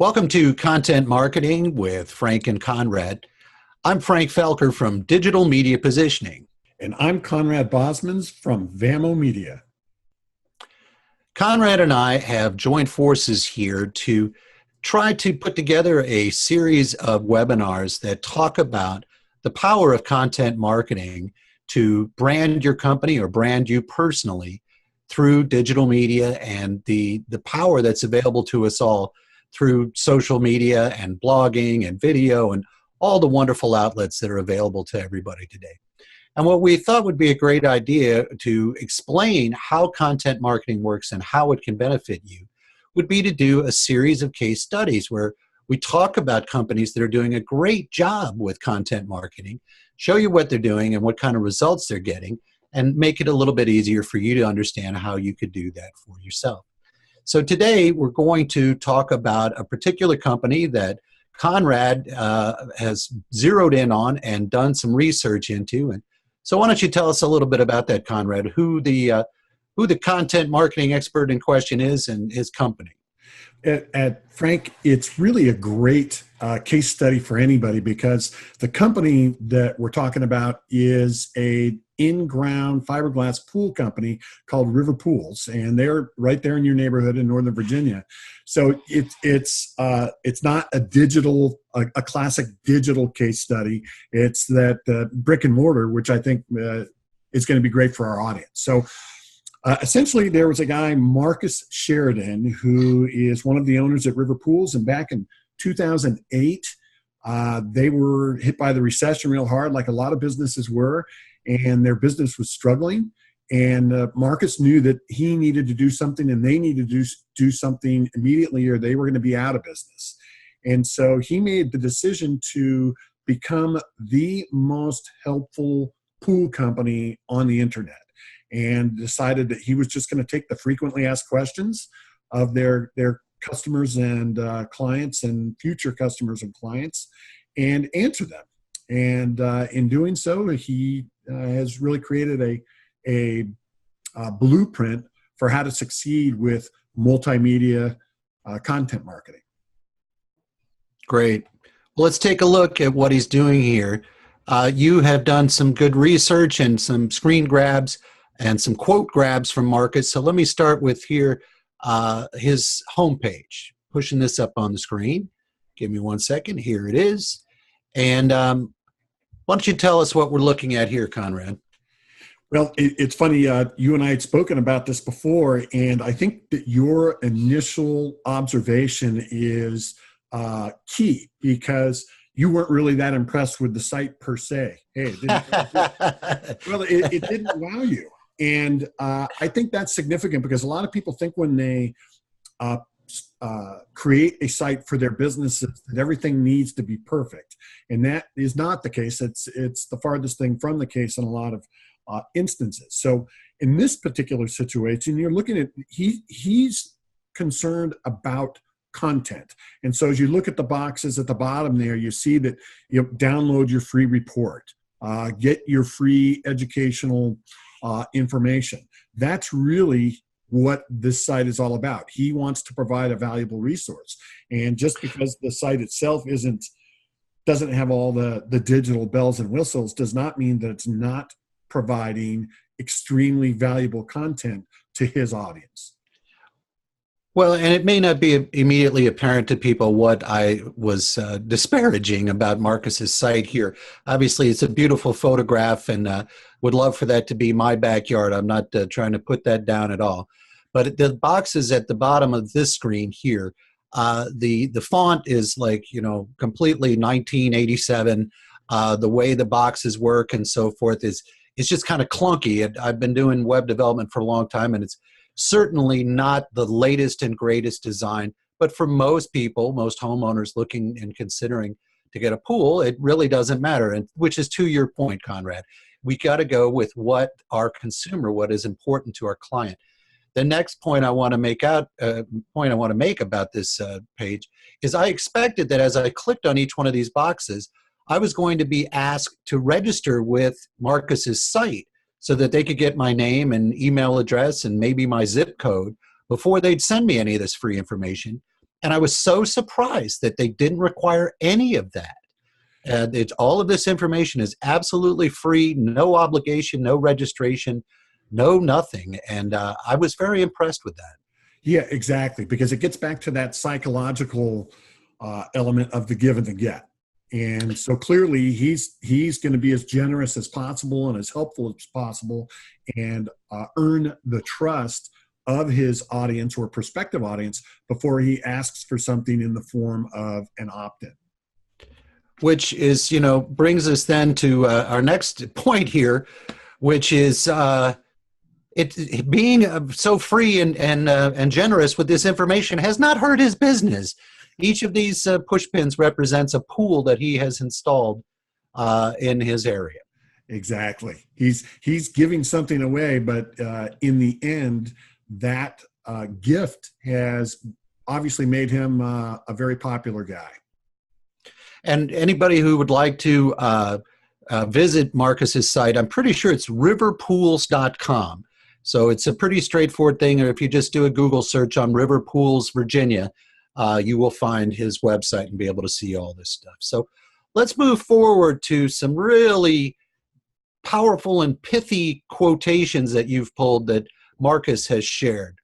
Welcome to Content Marketing with Frank and Conrad. I'm Frank Felker from Digital Media Positioning. And I'm Conrad Bosmans from VAMO Media. Conrad and I have joined forces here to try to put together a series of webinars that talk about the power of content marketing to brand your company or brand you personally through digital media and the power that's available to us all through social media and blogging and video and all the wonderful outlets that are available to everybody today. And what we thought would be a great idea to explain how content marketing works and how it can benefit you would be to do a series of case studies where we talk about companies that are doing a great job with content marketing, show you what they're doing and what kind of results they're getting, and make it a little bit easier for you to understand how you could do that for yourself. So today we're going to talk about a particular company that Conrad has zeroed in on and done some research into. And so why don't you tell us a little bit about that, Conrad, who the content marketing expert in question is and his company. Frank, it's really a great case study for anybody because the company that we're talking about is a in-ground fiberglass pool company called River Pools, and they're right there in your neighborhood in Northern Virginia. So it's not a classic digital case study. It's that brick and mortar, which I think is going to be great for our audience. So essentially, there was a guy, Marcus Sheridan, who is one of the owners at River Pools, and back in 2008, they were hit by the recession real hard, like a lot of businesses were, and their business was struggling. And Marcus knew that he needed to do something, and they needed to do something immediately, or they were going to be out of business. And so he made the decision to become the most helpful pool company on the internet, and decided that he was just going to take the frequently asked questions of their customers and clients and future customers and clients and answer them. And in doing so, he has really created a blueprint for how to succeed with multimedia content marketing. Great. Well, let's take a look at what he's doing here. You have done some good research and some screen grabs and some quote grabs from Marcus. So let me start with here, his homepage. Pushing this up on the screen. Give me 1 second. Here it is. And why don't you tell us what we're looking at here, Conrad? Well, it's funny. You and I had spoken about this before, and I think that your initial observation is key because you weren't really that impressed with the site per se. Hey, it didn't wow you. And I think that's significant because a lot of people think when they create a site for their businesses that everything needs to be perfect. And that is not the case. It's the farthest thing from the case in a lot of instances. So in this particular situation, you're looking at, he's concerned about content. And so as you look at the boxes at the bottom there, you see that you download your free report, get your free educational information. That's really what this site is all about. He wants to provide a valuable resource. And just because the site itself doesn't have all the digital bells and whistles does not mean that it's not providing extremely valuable content to his audience. Well, and it may not be immediately apparent to people what I was disparaging about Marcus's site here. Obviously, it's a beautiful photograph and would love for that to be my backyard. I'm not trying to put that down at all. But the boxes at the bottom of this screen here, the font is like, completely 1987. The way the boxes work and so forth it's just kind of clunky. I've been doing web development for a long time, and it's certainly not the latest and greatest design, but for most people, most homeowners looking and considering to get a pool, it really doesn't matter, and which is to your point, Conrad. We got to go with what our consumer, what is important to our client. The next point I want to make about this page is I expected that as I clicked on each one of these boxes, I was going to be asked to register with Marcus's site so that they could get my name and email address and maybe my zip code before they'd send me any of this free information. And I was so surprised that they didn't require any of that. And all of this information is absolutely free, no obligation, no registration, no nothing. And I was very impressed with that. Yeah, exactly. Because it gets back to that psychological element of the give and the get. And so clearly he's going to be as generous as possible and as helpful as possible, and earn the trust of his audience or prospective audience before he asks for something in the form of an opt-in. Which is, brings us then to our next point here, which is it being so free and generous with this information has not hurt his business. Each of these push pins represents a pool that he has installed in his area. Exactly. He's giving something away, but in the end, that gift has obviously made him a very popular guy. And anybody who would like to visit Marcus's site, I'm pretty sure it's riverpools.com. So it's a pretty straightforward thing. Or if you just do a Google search on River Pools, Virginia, you will find his website and be able to see all this stuff. So let's move forward to some really powerful and pithy quotations that you've pulled that Marcus has shared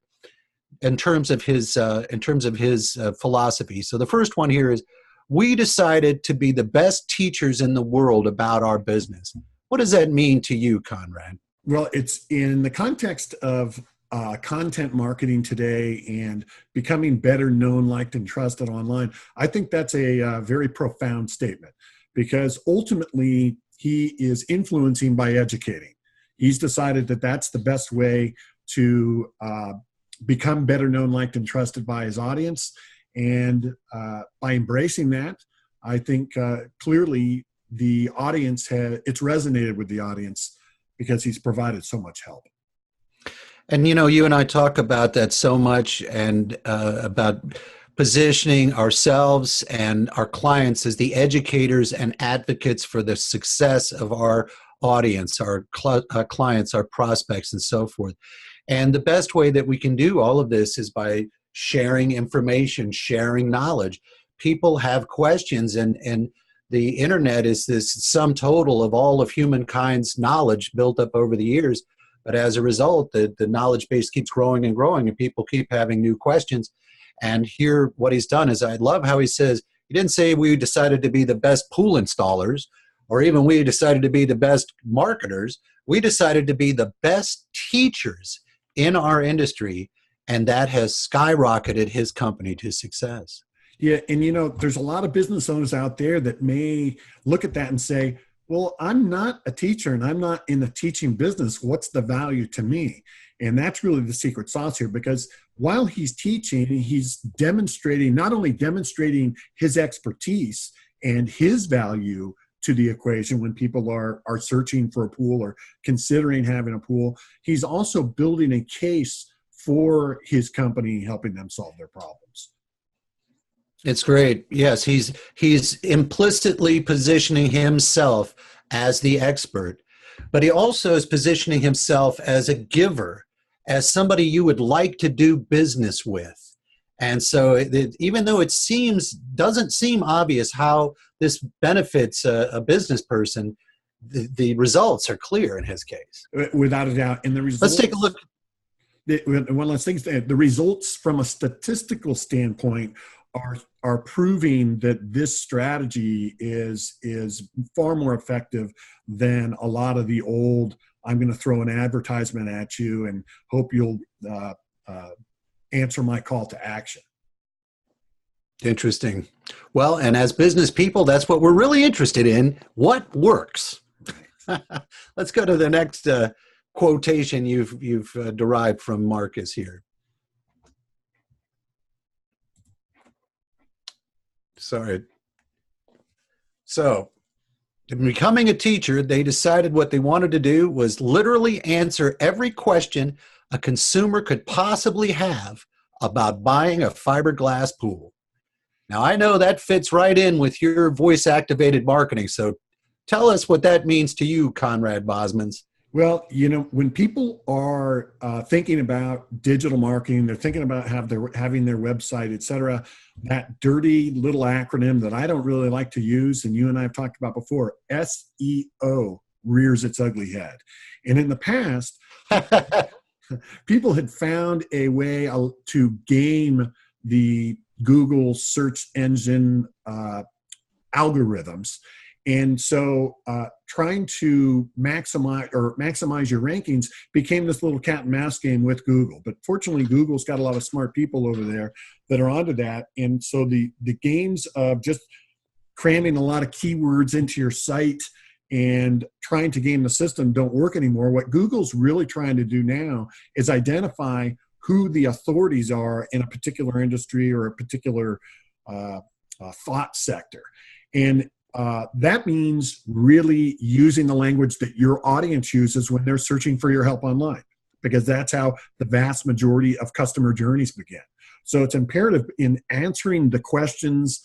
in terms of his philosophy. So the first one here is, we decided to be the best teachers in the world about our business. What does that mean to you, Conrad? Well, it's in the context of content marketing today and becoming better known, liked, and trusted online. I think that's a very profound statement, because ultimately he is influencing by educating. He's decided that that's the best way to become better known, liked, and trusted by his audience. And by embracing that, I think clearly the audience it's resonated with the audience because he's provided so much help. And you and I talk about that so much, and about positioning ourselves and our clients as the educators and advocates for the success of our audience, our clients, our prospects, and so forth. And the best way that we can do all of this is by sharing information, sharing knowledge. People have questions, and the internet is this sum total of all of humankind's knowledge built up over the years. But as a result, the knowledge base keeps growing and growing, and people keep having new questions. And here, what he's done is, I love how he says, he didn't say we decided to be the best pool installers, or even we decided to be the best marketers. We decided to be the best teachers in our industry, and that has skyrocketed his company to success. Yeah, and there's a lot of business owners out there that may look at that and say, well, I'm not a teacher and I'm not in the teaching business. What's the value to me? And that's really the secret sauce here, because while he's teaching, he's demonstrating, not only demonstrating his expertise and his value to the equation when people are searching for a pool or considering having a pool, he's also building a case for his company, helping them solve their problems. It's great. Yes, he's implicitly positioning himself as the expert, but he also is positioning himself as a giver, as somebody you would like to do business with. And so even though it doesn't seem obvious how this benefits a business person, the results are clear in his case. Without a doubt. And the results, let's take a look. One last thing, the results from a statistical standpoint are proving that this strategy is far more effective than a lot of the old, I'm going to throw an advertisement at you and hope you'll answer my call to action. Interesting. Well, and as business people, that's what we're really interested in. What works? Let's go to the next quotation you've derived from Marcus here. Sorry. So, in becoming a teacher, they decided what they wanted to do was literally answer every question a consumer could possibly have about buying a fiberglass pool. Now, I know that fits right in with your voice-activated marketing, so tell us what that means to you, Conrad Bosmans. Well, when people are thinking about digital marketing, they're thinking about having their website, et cetera, that dirty little acronym that I don't really like to use, and you and I have talked about before, SEO, rears its ugly head. And in the past, people had found a way to game the Google search engine algorithms. And so trying to maximize your rankings became this little cat and mouse game with Google. But fortunately, Google's got a lot of smart people over there that are onto that. And so the games of just cramming a lot of keywords into your site and trying to game the system don't work anymore. What Google's really trying to do now is identify who the authorities are in a particular industry or a particular thought sector. And that means really using the language that your audience uses when they're searching for your help online, because that's how the vast majority of customer journeys begin. So it's imperative in answering the questions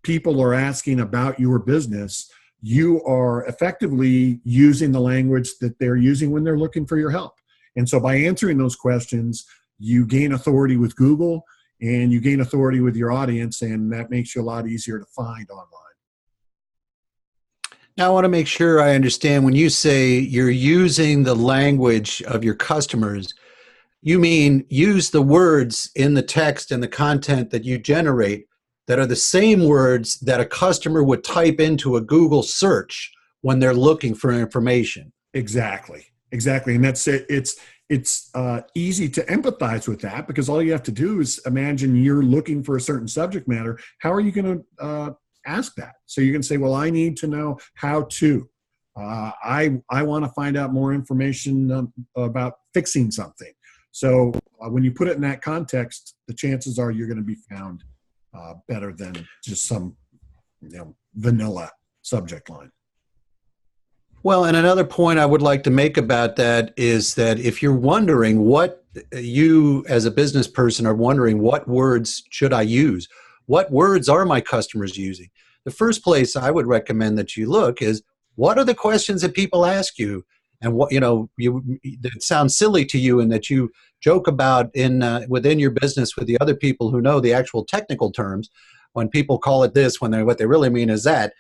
people are asking about your business, you are effectively using the language that they're using when they're looking for your help. And so by answering those questions, you gain authority with Google and you gain authority with your audience, and that makes you a lot easier to find online. Now, I want to make sure I understand when you say you're using the language of your customers, you mean use the words in the text and the content that you generate that are the same words that a customer would type into a Google search when they're looking for information. Exactly. And that's it. It's easy to empathize with that, because all you have to do is imagine you're looking for a certain subject matter. How are you going to ask that? So you can say, well, I need to know how to. I want to find out more information about fixing something. So when you put it in that context, the chances are you're going to be found better than just some vanilla subject line. Well, and another point I would like to make about that is that if you're wondering what you as a business person are wondering, what words should I use? What words are my customers using? The first place I would recommend that you look is, what are the questions that people ask you? And what, it sounds silly to you in that you joke about within your business with the other people who know the actual technical terms. When people call it this, what they really mean is that.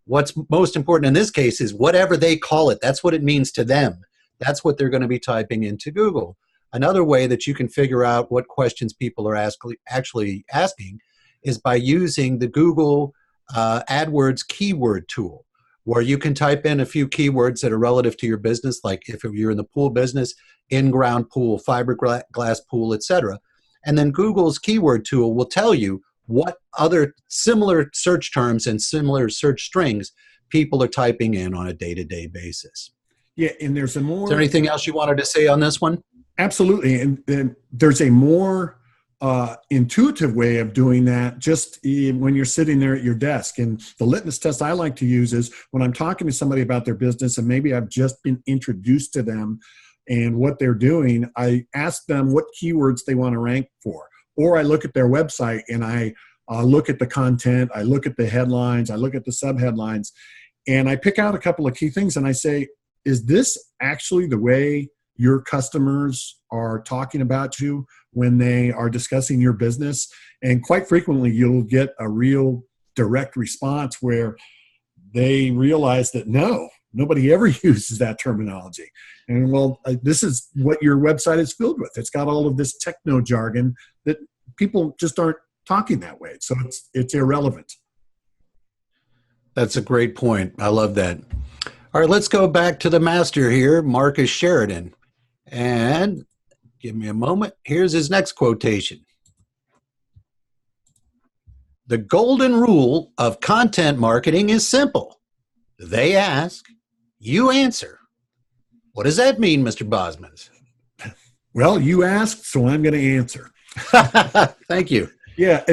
What's most important in this case is whatever they call it, that's what it means to them. That's what they're going to be typing into Google. Another way that you can figure out what questions people are actually asking is by using the Google AdWords keyword tool, where you can type in a few keywords that are relative to your business, like if you're in the pool business, in-ground pool, fiberglass pool, etc. And then Google's keyword tool will tell you what other similar search terms and similar search strings people are typing in on a day-to-day basis. Yeah, and Is there anything else you wanted to say on this one? Absolutely, and there's a more intuitive way of doing that just when you're sitting there at your desk. And the litmus test I like to use is when I'm talking to somebody about their business and maybe I've just been introduced to them and what they're doing, I ask them what keywords they want to rank for. Or I look at their website and I look at the content, I look at the headlines, I look at the subheadlines, and I pick out a couple of key things and I say, is this actually the way your customers are talking about you when they are discussing your business? And quite frequently, you'll get a real direct response where they realize that no, nobody ever uses that terminology. And well, this is what your website is filled with. It's got all of this techno jargon that people just aren't talking that way. So it's irrelevant. That's a great point. I love that. All right, let's go back to the master here, Marcus Sheridan. And give me a moment. Here's his next quotation. The golden rule of content marketing is simple. They ask, you answer. What does that mean, Mr. Bosmans? Well, you asked, so I'm going to answer. Thank you. Yeah,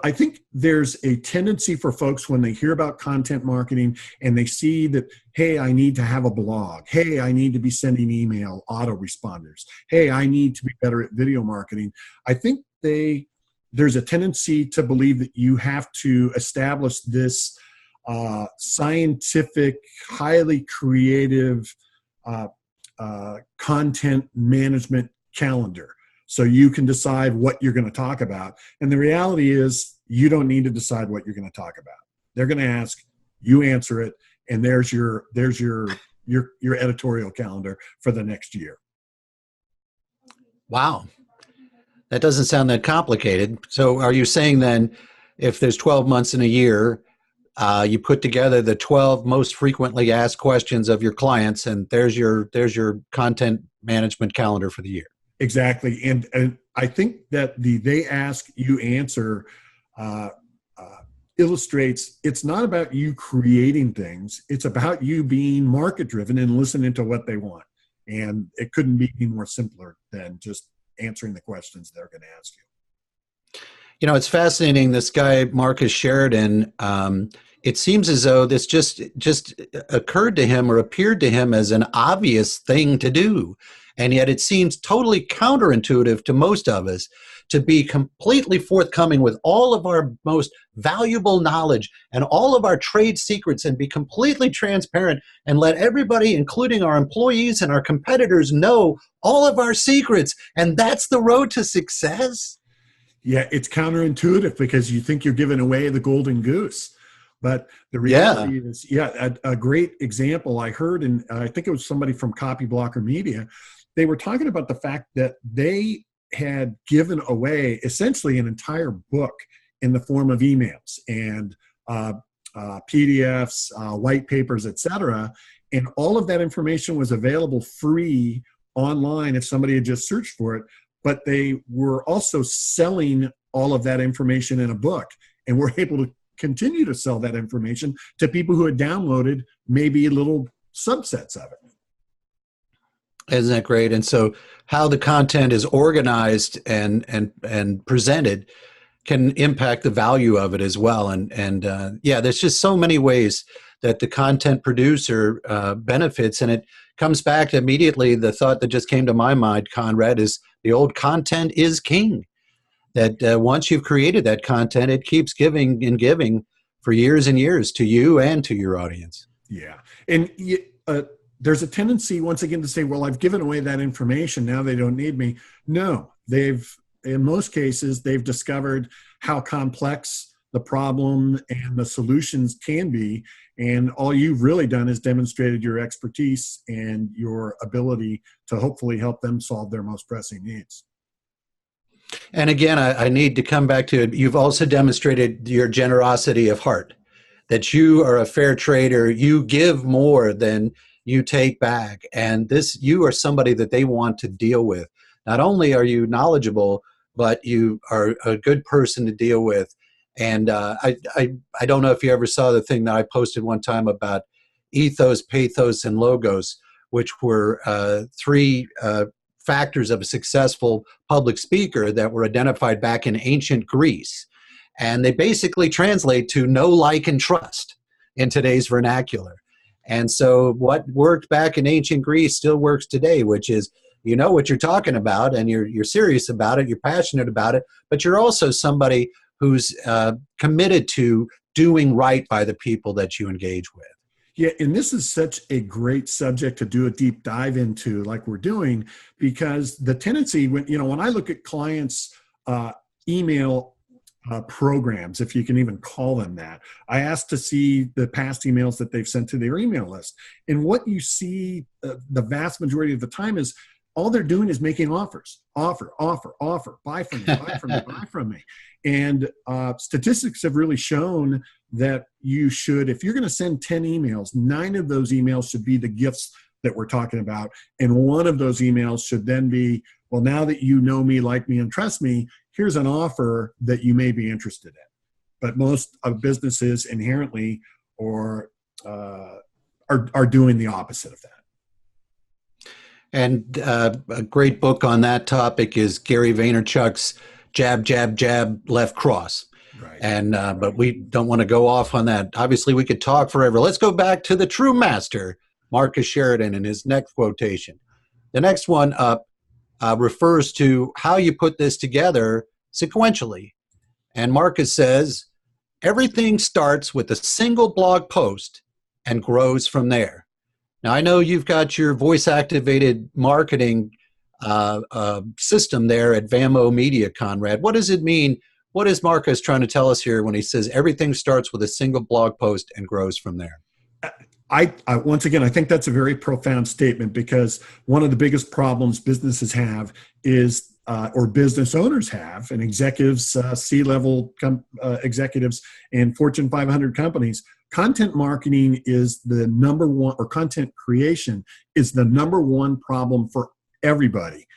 I think there's a tendency for folks when they hear about content marketing and they see that, hey, I need to have a blog. Hey, I need to be sending email autoresponders. Hey, I need to be better at video marketing. I think there's a tendency to believe that you have to establish this scientific, highly creative content management calendar. So you can decide what you're going to talk about. And the reality is you don't need to decide what you're going to talk about. They're going to ask, you answer it, and there's your editorial calendar for the next year. Wow. That doesn't sound that complicated. So are you saying then if there's 12 months in a year, you put together the 12 most frequently asked questions of your clients, and there's your content management calendar for the year? Exactly. And I think that the they ask, you answer illustrates it's not about you creating things. It's about you being market driven and listening to what they want. And it couldn't be any more simpler than just answering the questions they're going to ask you. You know, it's fascinating. This guy, Marcus Sheridan, it seems as though this just occurred to him or appeared to him as an obvious thing to do. And yet it seems totally counterintuitive to most of us to be completely forthcoming with all of our most valuable knowledge and all of our trade secrets and be completely transparent and let everybody, including our employees and our competitors, know all of our secrets. And that's the road to success. Yeah, it's counterintuitive because you think you're giving away the golden goose. But the reality is, a great example I heard, and I think it was somebody from Copy Blocker Media, they were talking about the fact that they had given away essentially an entire book in the form of emails and PDFs, white papers, etc. And all of that information was available free online if somebody had just searched for it. But they were also selling all of that information in a book, and were able to continue to sell that information to people who had downloaded maybe little subsets of it. Isn't that great? And so how the content is organized and presented can impact the value of it as well. And there's just so many ways that the content producer benefits. And it comes back to immediately the thought that just came to my mind, Conrad, is the old content is king. That once you've created that content, it keeps giving and giving for years and years to you and to your audience. Yeah. And there's a tendency, once again, to say, well, I've given away that information. Now they don't need me. No, in most cases, they've discovered how complex the problem and the solutions can be. And all you've really done is demonstrated your expertise and your ability to hopefully help them solve their most pressing needs. And again, I need to come back to it. You've also demonstrated your generosity of heart, that you are a fair trader. You give more than you take back. And you are somebody that they want to deal with. Not only are you knowledgeable, but you are a good person to deal with. And I don't know if you ever saw the thing that I posted one time about ethos, pathos, and logos, which were three factors of a successful public speaker that were identified back in ancient Greece. And they basically translate to know, like, and trust in today's vernacular. And so what worked back in ancient Greece still works today, which is, you know what you're talking about, and you're serious about it, you're passionate about it, but you're also somebody who's committed to doing right by the people that you engage with. Yeah, and this is such a great subject to do a deep dive into, like we're doing, because the tendency when I look at clients' email programs, if you can even call them that, I ask to see the past emails that they've sent to their email list. And what you see the vast majority of the time is all they're doing is making offers. Offer, buy from me, buy from me, buy from me. And statistics have really shown that you should, if you're going to send 10 emails, 9 of those emails should be the gifts that we're talking about. And one of those emails should then be, well, now that you know me, like me, and trust me, here's an offer that you may be interested in. But most of businesses inherently are doing the opposite of that. And a great book on that topic is Gary Vaynerchuk's Jab, Jab, Jab, Left Cross. Right. And but we don't want to go off on that. Obviously, we could talk forever. Let's go back to the true master, Marcus Sheridan, and his next quotation. The next one up refers to how you put this together sequentially. And Marcus says, everything starts with a single blog post and grows from there. Now, I know you've got your voice activated marketing system there at VAMO Media, Conrad. What does it mean? What is Marcus trying to tell us here when he says everything starts with a single blog post and grows from there? I once again, I think that's a very profound statement, because one of the biggest problems businesses have is, or business owners have, and executives, C-level executives in Fortune 500 companies, content marketing is the number one, or content creation is the number one problem for everybody,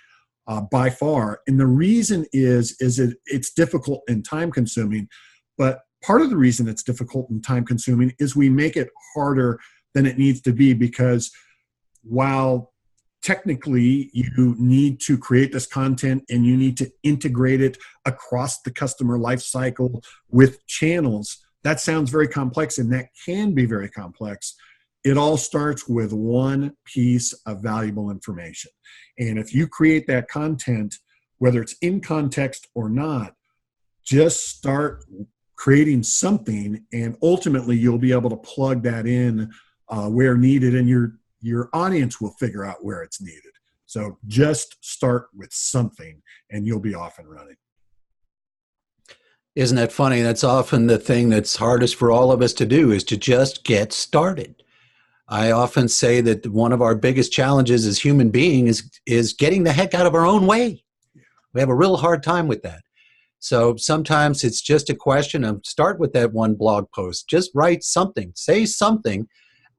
by far. And the reason is it's difficult and time consuming, but part of the reason it's difficult and time consuming is we make it harder than it needs to be, because while technically you need to create this content and you need to integrate it across the customer life cycle with channels, that sounds very complex, and that can be very complex. It all starts with one piece of valuable information. And if you create that content, whether it's in context or not, just start creating something, and ultimately you'll be able to plug that in where needed, and your audience will figure out where it's needed. So just start with something and you'll be off and running. Isn't that funny? That's often the thing that's hardest for all of us to do, is to just get started. I often say that one of our biggest challenges as human beings is getting the heck out of our own way. We have a real hard time with that. So sometimes it's just a question of start with that one blog post. Just write something, say something,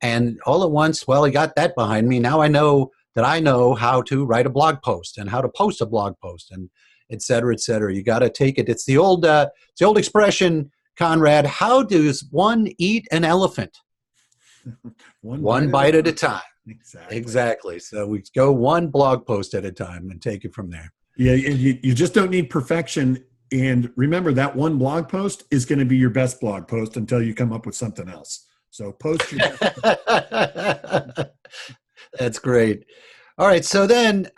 and all at once, well, I got that behind me. Now I know that I know how to write a blog post and how to post a blog post, and et cetera, et cetera. You got to take it. It's the old expression, Conrad. How does one eat an elephant? One bite at a time. Exactly. So we go one blog post at a time and take it from there. Yeah, and you just don't need perfection. And remember, that one blog post is going to be your best blog post until you come up with something else. So post your best. That's great. All right. So then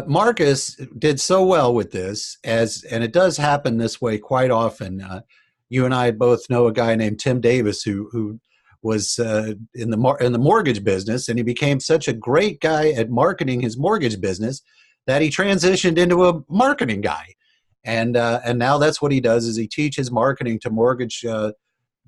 Marcus did so well with this, and it does happen this way quite often. You and I both know a guy named Tim Davis who was in the mortgage business, and he became such a great guy at marketing his mortgage business that he transitioned into a marketing guy. And now that's what he does, is he teaches marketing to mortgage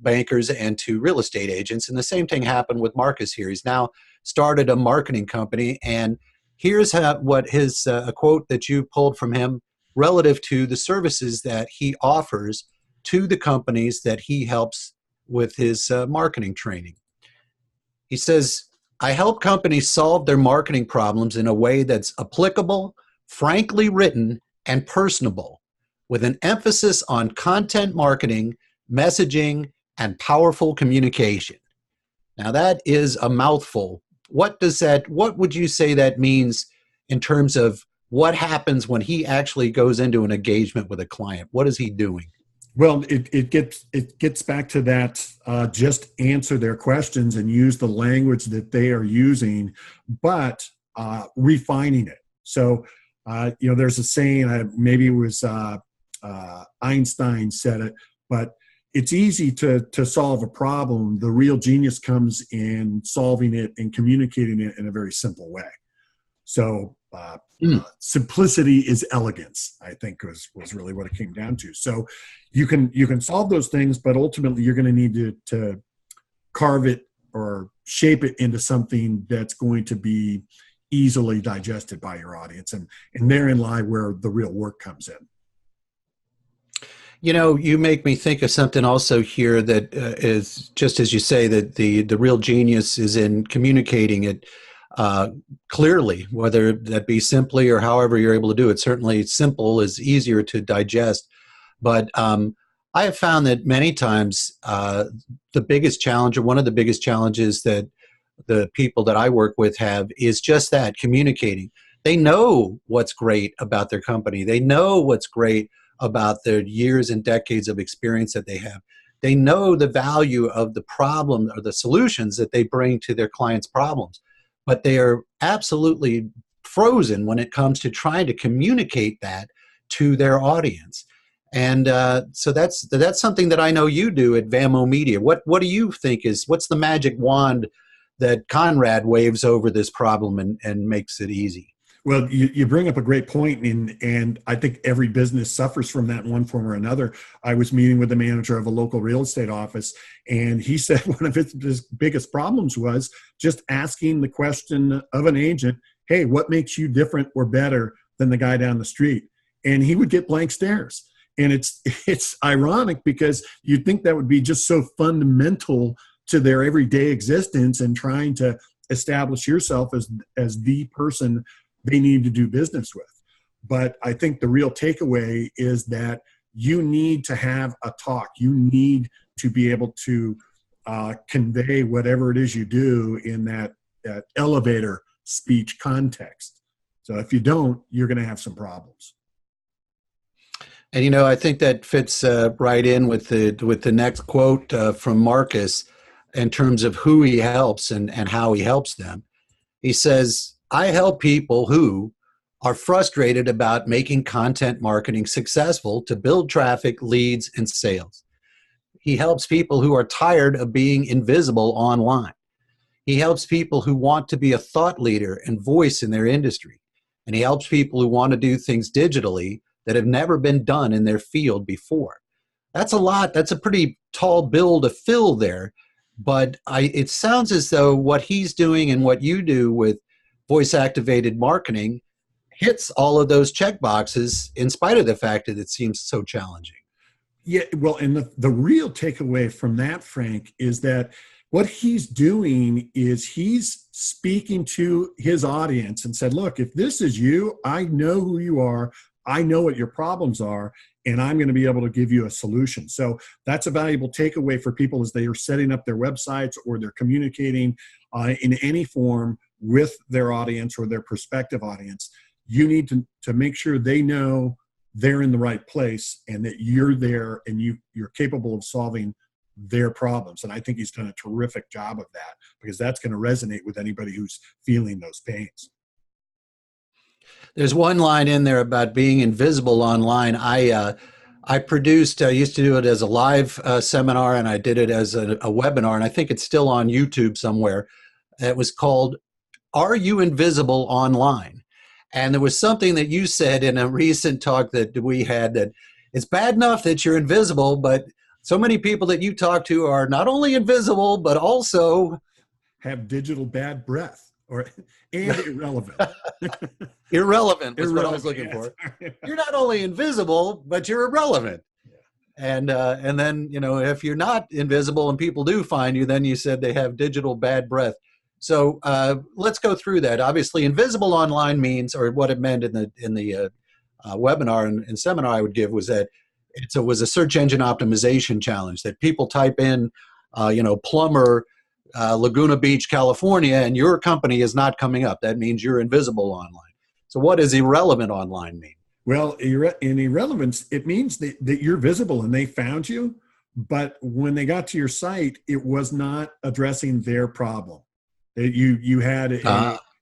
bankers and to real estate agents. And the same thing happened with Marcus here. He's now started a marketing company. And here's what his a quote that you pulled from him relative to the services that he offers to the companies that he helps with his marketing training. He says, I help companies solve their marketing problems in a way that's applicable, frankly written, and personable, with an emphasis on content marketing, messaging, and powerful communication. Now that is a mouthful. What would you say that means in terms of what happens when he actually goes into an engagement with a client? What is he doing? Well, it gets back to that. Just answer their questions and use the language that they are using, but refining it. So, there's a saying. Maybe it was Einstein said it, but it's easy to solve a problem. The real genius comes in solving it and communicating it in a very simple way. So simplicity is elegance, I think was really what it came down to. So you can solve those things, but ultimately you're going to need to carve it or shape it into something that's going to be easily digested by your audience. And therein lie where the real work comes in. You make me think of something also here that is, just as you say, that the real genius is in communicating it clearly, whether that be simply or however you're able to do it. Certainly simple is easier to digest. But I have found that many times the biggest challenge, or one of the biggest challenges that the people that I work with have, is just that, communicating. They know what's great about their company. They know what's great about their years and decades of experience that they have. They know the value of the problem or the solutions that they bring to their clients' problems, but they are absolutely frozen when it comes to trying to communicate that to their audience. And so that's something that I know you do at VAMO Media. What do you think what's the magic wand that Conrad waves over this problem and makes it easy. Well, you bring up a great point, and I think every business suffers from that in one form or another. I was meeting with the manager of a local real estate office, and he said one of his biggest problems was just asking the question of an agent, hey, what makes you different or better than the guy down the street? And he would get blank stares. And it's ironic because you'd think that would be just so fundamental to their everyday existence and trying to establish yourself as the person they need to do business with. But I think the real takeaway is that you need to have a talk. You need to be able to convey whatever it is you do in that elevator speech context. So if you don't, you're going to have some problems. And I think that fits right in with the next quote from Marcus in terms of who he helps and how he helps them. He says, I help people who are frustrated about making content marketing successful to build traffic, leads, and sales. He helps people who are tired of being invisible online. He helps people who want to be a thought leader and voice in their industry. And he helps people who want to do things digitally that have never been done in their field before. That's a lot. That's a pretty tall bill to fill there. But it sounds as though what he's doing and what you do with voice-activated marketing hits all of those check boxes in spite of the fact that it seems so challenging. Yeah, well, and the real takeaway from that, Frank, is that what he's doing is he's speaking to his audience and said, look, if this is you, I know who you are. I know what your problems are, and I'm going to be able to give you a solution. So that's a valuable takeaway for people as they are setting up their websites or they're communicating in any form with their audience or their prospective audience. You need to make sure they know they're in the right place and that you're there and you're capable of solving their problems. And I think he's done a terrific job of that because that's going to resonate with anybody who's feeling those pains. There's one line in there about being invisible online. I used to do it as a live seminar, and I did it as a webinar, and I think it's still on YouTube somewhere. It was called, Are You Invisible Online? And there was something that you said in a recent talk that we had that it's bad enough that you're invisible, but so many people that you talk to are not only invisible, but also have digital bad breath and irrelevant. Irrelevant was what I was looking for. You're not only invisible, but you're irrelevant. Yeah. And then, if you're not invisible and people do find you, then you said they have digital bad breath. So let's go through that. Obviously, invisible online means, or what it meant in the webinar and seminar I would give was that it was a search engine optimization challenge that people type in, plumber, Laguna Beach, California, and your company is not coming up. That means you're invisible online. So what does irrelevant online mean? Well, in irrelevance, it means that you're visible and they found you, but when they got to your site, it was not addressing their problem. You had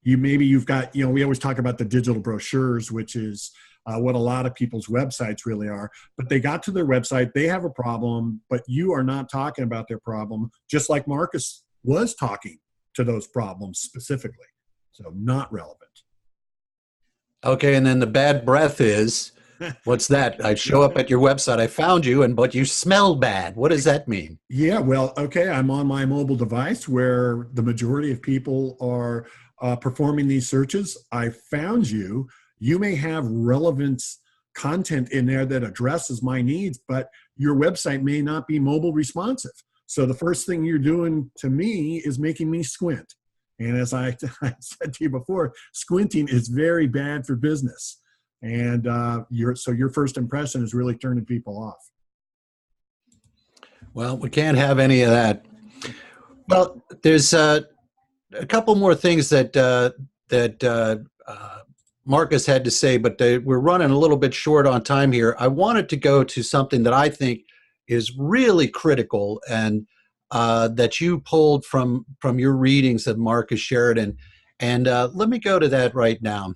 you've got, we always talk about the digital brochures, which is what a lot of people's websites really are, but they got to their website, they have a problem, but you are not talking about their problem, just like Marcus was talking to those problems specifically. So not relevant. Okay, and then the bad breath is, what's that? I show up at your website, I found you, but you smell bad. What does that mean? Yeah, well, okay, I'm on my mobile device where the majority of people are performing these searches. I found you. You may have relevance content in there that addresses my needs, but your website may not be mobile responsive. So the first thing you're doing to me is making me squint. And as I said to you before, squinting is very bad for business. And your first impression is really turning people off. Well, we can't have any of that. Well, there's a couple more things that Marcus had to say, but we're running a little bit short on time here. I wanted to go to something that I think is really critical and that you pulled from your readings of Marcus Sheridan. And let me go to that right now.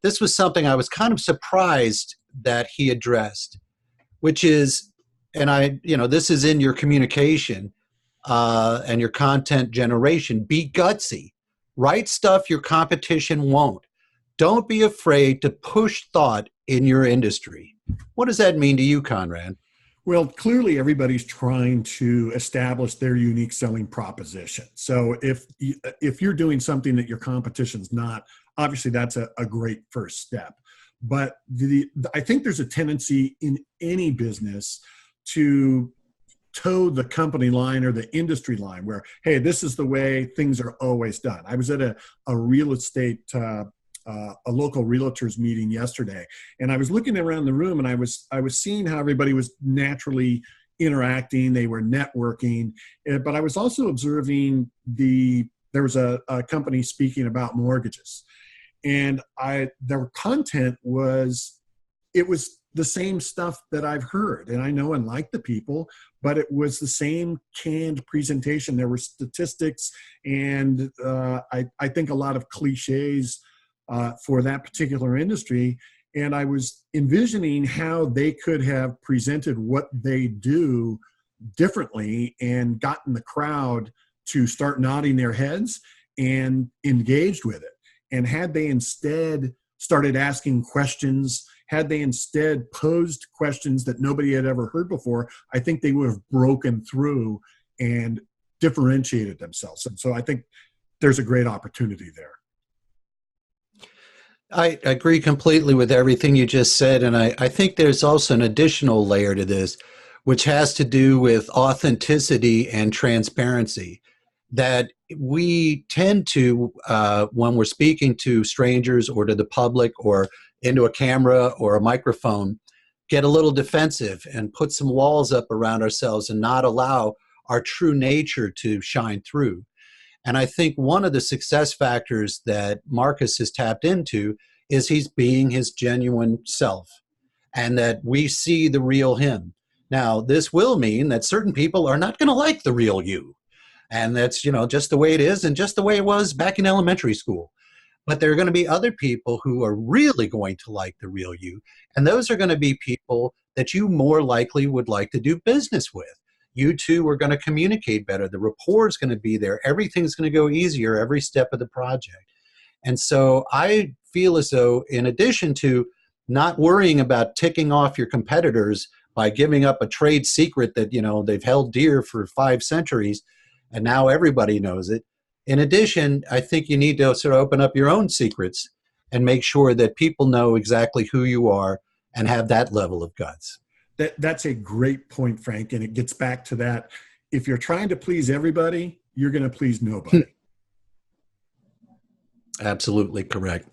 This was something I was kind of surprised that he addressed, which is, and this is in your communication, and your content generation, be gutsy. Write stuff your competition won't. Don't be afraid to push thought in your industry. What does that mean to you, Conrad? Well, clearly everybody's trying to establish their unique selling proposition. So if you're doing something that your competition's not, obviously that's a great first step. But I think there's a tendency in any business to toe the company line or the industry line where, hey, this is the way things are always done. I was at a real estate a local realtors meeting yesterday, and I was looking around the room, and I was seeing how everybody was naturally interacting. They were networking, but I was also observing there was a company speaking about mortgages, and their content was the same stuff that I've heard, and I know and like the people, but it was the same canned presentation. There were statistics, and I think a lot of cliches for that particular industry. And I was envisioning how they could have presented what they do differently and gotten the crowd to start nodding their heads and engaged with it. And had they instead started asking questions, had they instead posed questions that nobody had ever heard before, I think they would have broken through and differentiated themselves. And so I think there's a great opportunity there. I agree completely with everything you just said. And I think there's also an additional layer to this, which has to do with authenticity and transparency. That we tend to, when we're speaking to strangers or to the public or into a camera or a microphone, get a little defensive and put some walls up around ourselves and not allow our true nature to shine through. And I think one of the success factors that Marcus has tapped into is he's being his genuine self, and that we see the real him. Now, this will mean that certain people are not going to like the real you. And that's, just the way it is and just the way it was back in elementary school. But there are going to be other people who are really going to like the real you. And those are going to be people that you more likely would like to do business with. You two are going to communicate better. The rapport is going to be there. Everything's going to go easier every step of the project. And so I feel as though, in addition to not worrying about ticking off your competitors by giving up a trade secret that, they've held dear for 5 centuries, and now everybody knows it. In addition, I think you need to sort of open up your own secrets and make sure that people know exactly who you are and have that level of guts. That's a great point, Frank. And it gets back to that. If you're trying to please everybody, you're going to please nobody. Absolutely correct.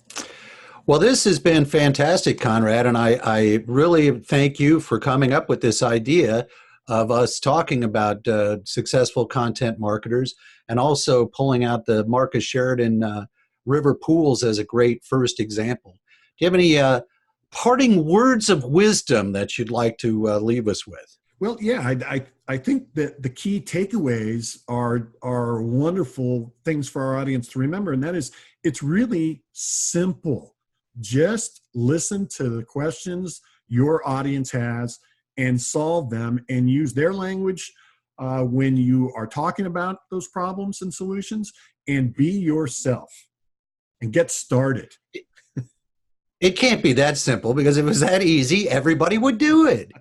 Well, this has been fantastic, Conrad. And I really thank you for coming up with this idea of us talking about successful content marketers, and also pulling out the Marcus Sheridan River Pools as a great first example. Do you have any parting words of wisdom that you'd like to leave us with? Well, yeah, I think that the key takeaways are wonderful things for our audience to remember, and that is, it's really simple. Just listen to the questions your audience has and solve them, and use their language when you are talking about those problems and solutions, and be yourself and get started. It can't be that simple, because if it was that easy, everybody would do it.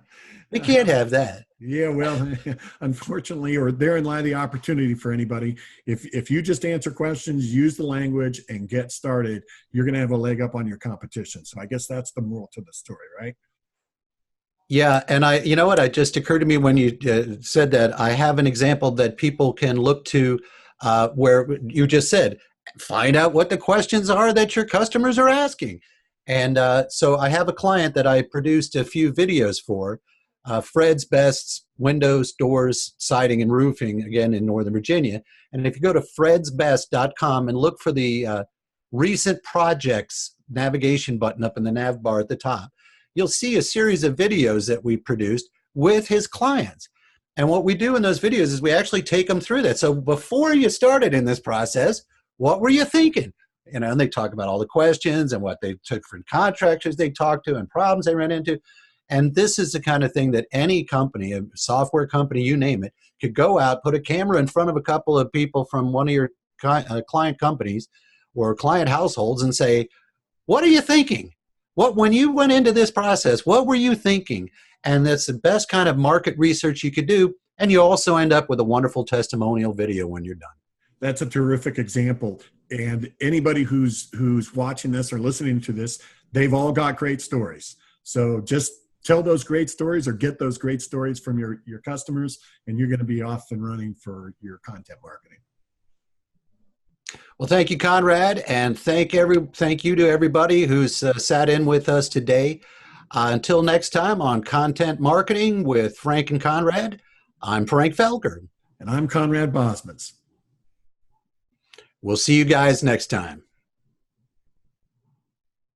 We can't have that. Yeah, well, unfortunately, or therein lie the opportunity for anybody. If you just answer questions, use the language, and get started, you're going to have a leg up on your competition. So I guess that's the moral to the story, right? Yeah, and you know what? It just occurred to me when you said that. I have an example that people can look to, where you just said, find out what the questions are that your customers are asking. And so I have a client that I produced a few videos for, Fred's Best Windows, Doors, Siding, and Roofing, again in Northern Virginia. And if you go to fredsbest.com and look for the recent projects navigation button up in the nav bar at the top, you'll see a series of videos that we produced with his clients. And what we do in those videos is we actually take them through that. So before you started in this process, what were you thinking? And they talk about all the questions and what they took from contractors they talked to and problems they ran into. And this is the kind of thing that any company, a software company, you name it, could go out, put a camera in front of a couple of people from one of your client companies or client households and say, what are you thinking? When you went into this process, what were you thinking? And that's the best kind of market research you could do. And you also end up with a wonderful testimonial video when you're done. That's a terrific example. And anybody who's watching this or listening to this, they've all got great stories. So just tell those great stories or get those great stories from your customers, and you're going to be off and running for your content marketing. Well, thank you, Conrad, and thank you to everybody who's sat in with us today. Until next time on Content Marketing with Frank and Conrad, I'm Frank Felker. And I'm Conrad Bosmans. We'll see you guys next time.